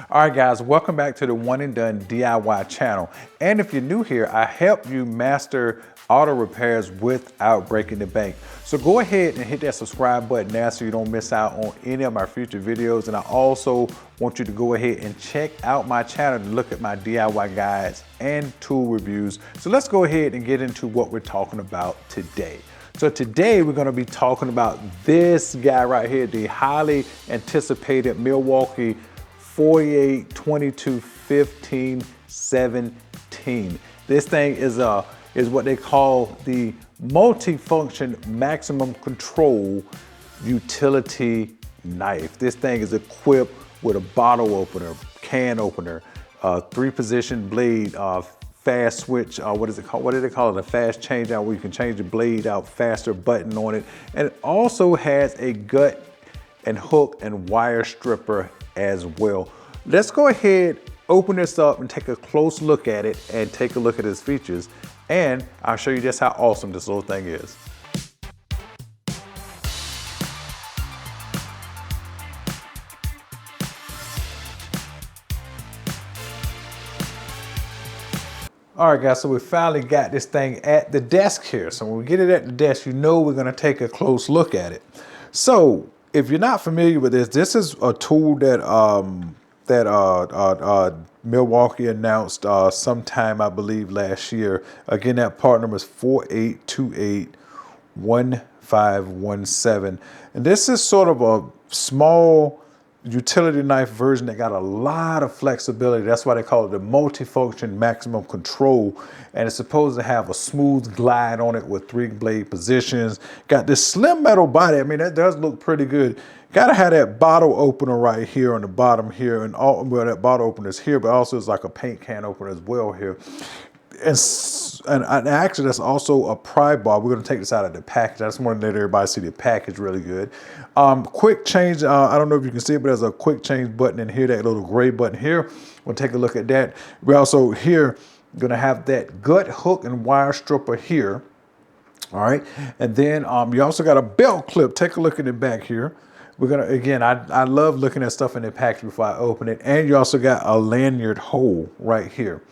All right, guys, welcome back to the One and Done DIY channel. And if you're new here, I help you master auto repairs without breaking the bank. So go ahead and hit that subscribe button now so you don't miss out on any of my future videos. And I also want you to go ahead and check out my channel to look at my DIY guides and tool reviews. So let's go ahead and get into what we're talking about today. So today we're going to be talking about this guy right here, the highly anticipated Milwaukee 48, 22, 15, 17. This thing is what they call the multi-function maximum control utility knife. This thing is equipped with a bottle opener, can opener, 3-position blade, fast switch, what is it called? What do they call it? A fast change out where you can change the blade out faster button on it. And it also has a gut and hook and wire stripper as well. Let's go ahead, open this up and take a close look at it and take a look at its features. And I'll show you just how awesome this little thing is. All right, guys, so we finally got this thing at the desk here. So when we get it at the desk, you know we're gonna take a close look at it. So if you're not familiar with this, this is a tool that Milwaukee announced sometime, I believe, last year. Again, that part number is 48281517. And this is sort of a small utility knife version that got a lot of flexibility. That's why they call it the multifunction maximum control. And it's supposed to have a smooth glide on it with 3 blade positions. Got this slim metal body. I mean, that does look pretty good. Got to have that bottle opener right here on the bottom here. And all, well, that bottle opener is here, but also it's like a paint can opener as well here. And actually, that's also a pry bar. We're going to take this out of the package. I just want to let everybody see the package really good. Quick change. I don't know if you can see it, but there's a quick change button in here, that little gray button here. We'll take a look at that. We're also here going to have that gut hook and wire stripper here. All right. And then you also got a belt clip. Take a look at the back here. We're going to, again, I love looking at stuff in the package before I open it. And you also got a lanyard hole right here.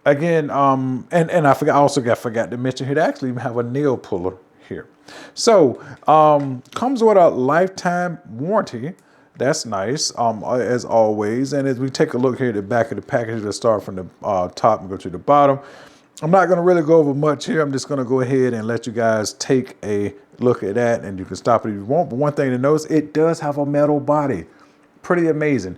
Again, and I forgot to mention here, they actually even have a nail puller here. So, comes with a lifetime warranty. That's nice, as always. And as we take a look here at the back of the package, let's start from the top and go to the bottom. I'm not going to really go over much here. I'm just going to go ahead and let you guys take a look at that, and you can stop it if you want. But one thing to notice, it does have a metal body. Pretty amazing.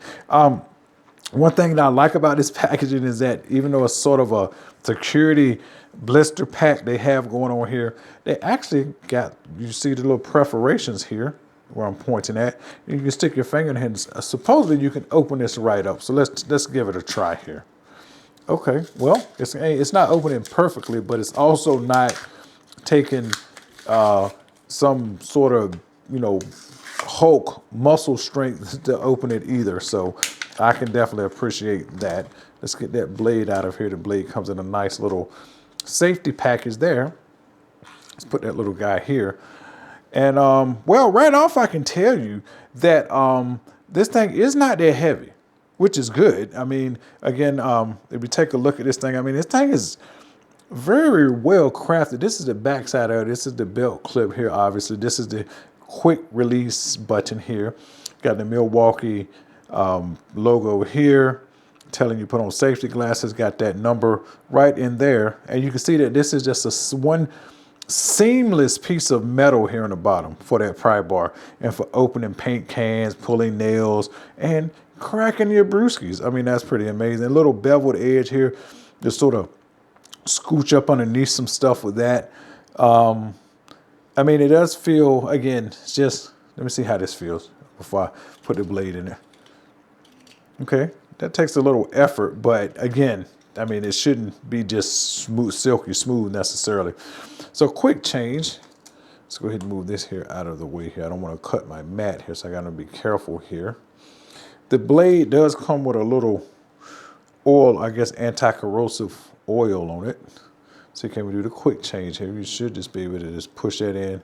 One thing that I like about this packaging is that even though it's sort of a security blister pack they have going on here, they actually got, you see the little perforations here where I'm pointing at. You can stick your finger in here and supposedly you can open this right up. So let's give it a try here. Okay, well, it's not opening perfectly, but it's also not taking some sort of, Hulk muscle strength to open it either. So I can definitely appreciate that. Let's get that blade out of here. The blade comes in a nice little safety package there. Let's put that little guy here. And well, right off I can tell you that this thing is not that heavy, which is good. I mean, again, if we take a look at this thing, I mean, this thing is very well crafted. This is the back side of it. This is the belt clip here, obviously. This is the quick release button here. Got the Milwaukee logo here telling you put on safety glasses. Got that number right in there. And you can see that this is just one seamless piece of metal here on the bottom for that pry bar and for opening paint cans, pulling nails, and cracking your brewskis. I mean, that's pretty amazing. A little beveled edge here, just sort of scooch up underneath some stuff with that. I mean, it does feel, again, it's just, let me see how this feels before I put the blade in there. Okay, that takes a little effort, but again, I mean, it shouldn't be just smooth, silky smooth necessarily. So quick change. Let's go ahead and move this here out of the way here. I don't want to cut my mat here, so I got to be careful here. The blade does come with a little oil, I guess, anti-corrosive oil on it. So can we do the quick change here? You should just be able to just push that in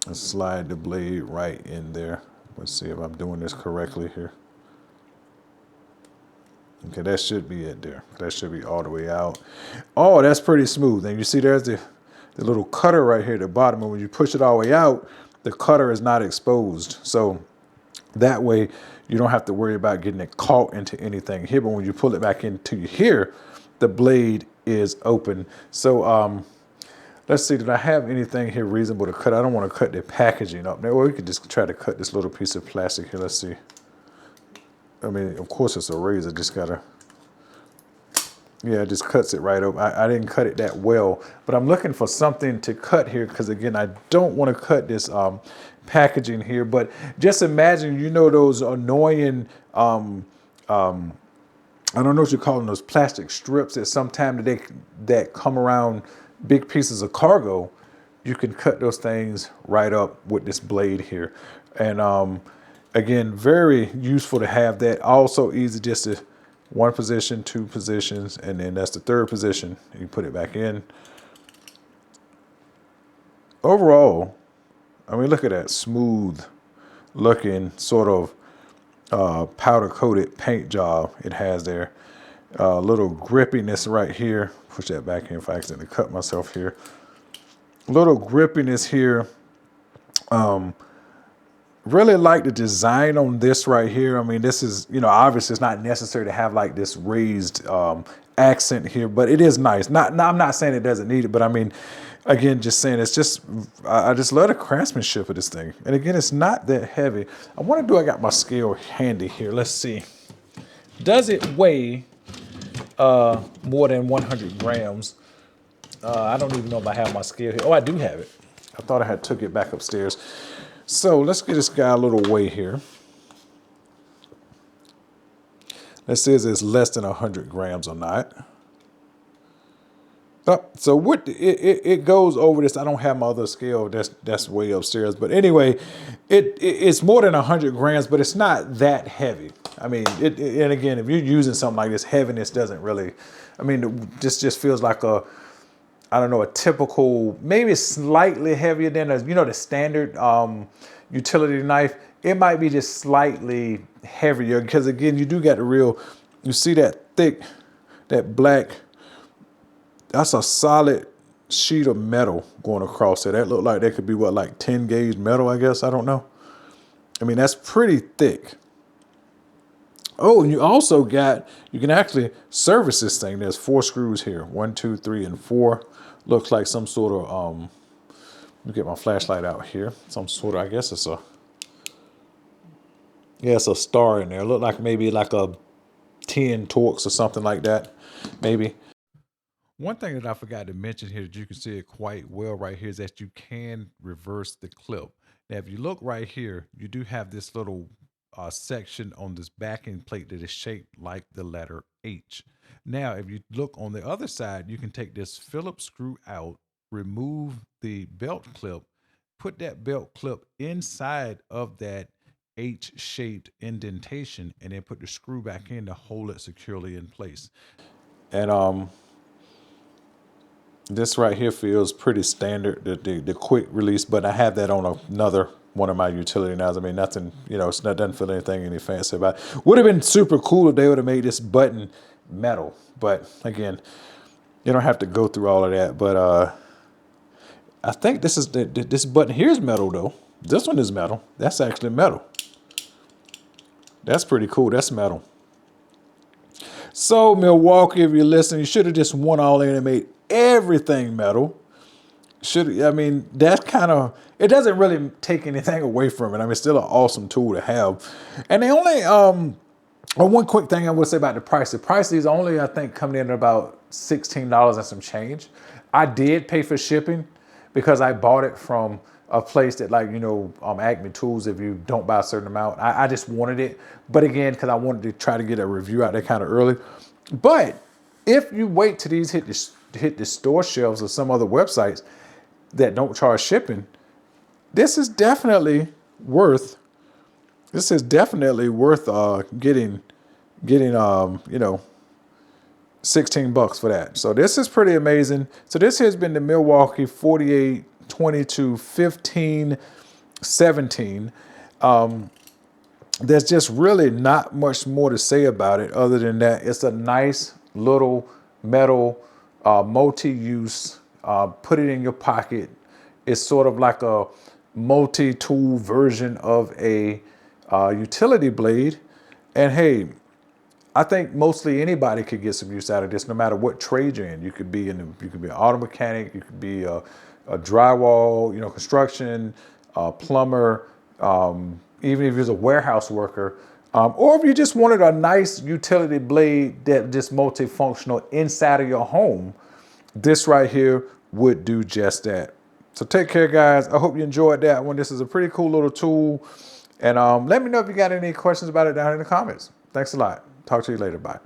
and slide the blade right in there. Let's see if I'm doing this correctly here. Okay, that should be it there. That should be all the way out. Oh, that's pretty smooth. And you see there's the little cutter right here at the bottom. And when you push it all the way out, the cutter is not exposed. So that way you don't have to worry about getting it caught into anything here. But when you pull it back into here, the blade is open. So let's see, did I have anything here reasonable to cut? I don't want to cut the packaging up. Well, we could just try to cut this little piece of plastic here. Let's see. I mean, of course it's a razor, just gotta, yeah, it just cuts it right over. I didn't cut it that well, but I'm looking for something to cut here because again, I don't want to cut this packaging here, but just imagine, you know, those annoying, I don't know what you call them, those plastic strips that sometimes that come around big pieces of cargo. You can cut those things right up with this blade here. And again, very useful to have that. Also easy just to one position, two positions, and then that's the third position. You put it back in. Overall, I mean, look at that smooth looking sort of powder coated paint job it has there. A little grippiness right here. Push that back in if I accidentally cut myself here. A little grippiness here. Really like the design on this right here. I mean, this is, you know, obviously it's not necessary to have like this raised accent here, but it is nice. I'm not saying it doesn't need it, but I mean, again, just saying it's just, I just love the craftsmanship of this thing. And again, it's not that heavy. I got my scale handy here. Let's see. Does it weigh more than 100 grams? I don't even know if I have my scale here. Oh, I do have it. I thought I had took it back upstairs. So let's give this guy a little weigh here. Let's see if it's less than 100 grams or not. So what it goes over this. I don't have my other scale. That's way upstairs. But anyway, it's more than 100 grams, but it's not that heavy. I mean, and again, if you're using something like this, heaviness doesn't really. I mean, this just feels like I don't know, a typical, maybe slightly heavier than the standard utility knife. It might be just slightly heavier because again, you do got you see that thick, that black. That's a solid sheet of metal going across there. That looked like that could be what, like 10 gauge metal, I guess. I don't know. I mean, that's pretty thick. Oh, and you also you can actually service this thing. There's 4 screws here. 1, 2, 3, and 4. Looks like some sort of, let me get my flashlight out here. Some sort of, I guess it's it's a star in there. It looked like maybe like a 10 Torx or something like that, maybe. One thing that I forgot to mention here that you can see it quite well right here is that you can reverse the clip. Now, if you look right here, you do have this little section on this backing plate that is shaped like the letter H. Now, if you look on the other side, you can take this Phillips screw out, remove the belt clip, put that belt clip inside of that H-shaped indentation, and then put the screw back in to hold it securely in place. And this right here feels pretty standard, the quick release, but I have that on another one of my utility knives. I mean, nothing, it doesn't feel anything any fancy about it. Would have been super cool if they would have made this button metal, but again, you don't have to go through all of that. But I think this button here is metal though. This one is metal. That's actually metal. That's pretty cool. That's metal. So Milwaukee, if you're listening, you should have just went all in and made everything metal. That's kind of, it doesn't really take anything away from it. I mean, it's still an awesome tool to have. And they only, one quick thing I would say about the price. The price is only, I think, coming in at about $16 and some change. I did pay for shipping because I bought it from a place that Acme Tools, if you don't buy a certain amount. I just wanted it. But again, because I wanted to try to get a review out there kind of early. But if you wait till these hit the store shelves or some other websites that don't charge shipping, this is definitely worth getting $16 for that. So this is pretty amazing. So this has been the Milwaukee 4822 1517. there's just really not much more to say about it other than that it's a nice little metal multi-use, put it in your pocket. It's sort of like a multi-tool version of a utility blade. And hey, I think mostly anybody could get some use out of this, no matter what trade you're in. You could be you could be an auto mechanic, you could be a drywall, construction, plumber, even if you're a warehouse worker, or if you just wanted a nice utility blade that just multifunctional inside of your home. This right here would do just that. So take care, guys. I hope you enjoyed that one. This is a pretty cool little tool. And let me know if you got any questions about it down in the comments. Thanks a lot. Talk to you later. Bye.